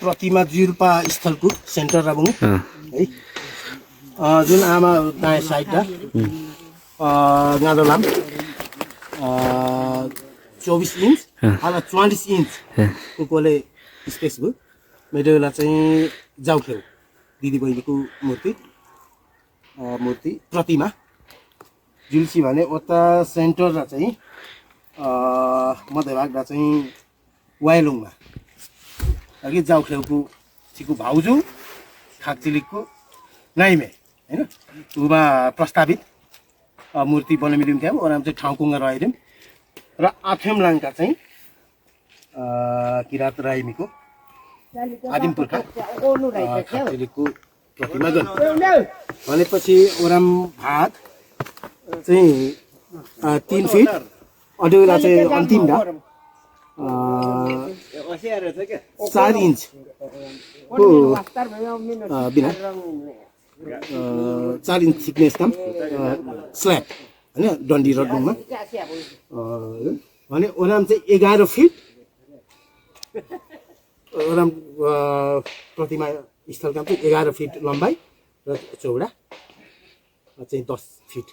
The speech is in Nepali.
प्रतिमा जुल्पा स्थलको सेन्टर राबुङ है जुन आमा दायाँ साइडमा गाँदोलाम 24 इन्च हाल 44 इन्च कोले स्पेस भयो मेरो बेला चाहिँ जाउखेउ दिदी बहिनीको मूर्ति प्रतिमा जुल्सी भने उता सेन्टर र चाहिँ मध्यभागमा चाहिँ वाइलुङमा अघि जाउखेउको छिको भाउजू खाकचिलिकको नाइमे हैन उमा प्रस्तावित मूर्ति बनाइदिउँ थियो ओराम चाहिँ ठाउँकुङ्गा रहिदिउँ र आफेम लाङका चाहिँ किरात राइमीको आदिम पुर्खा खाकचिलिकको प्रतिमा गन भनेपछि ओराम भाग चाहिँ 3 फिट अडुला चाहिँ अन्तिम ढा 4 इन्च को बिना 4 इन्च थिकनेस काम स्ल्याब हैन डन्डी रडमा भने ओराम चाहिँ 11 फिट ओराम प्रतिमा स्थल काम चाहिँ 11 फिट लम्बाइ र चौडा चाहिँ 10 फिट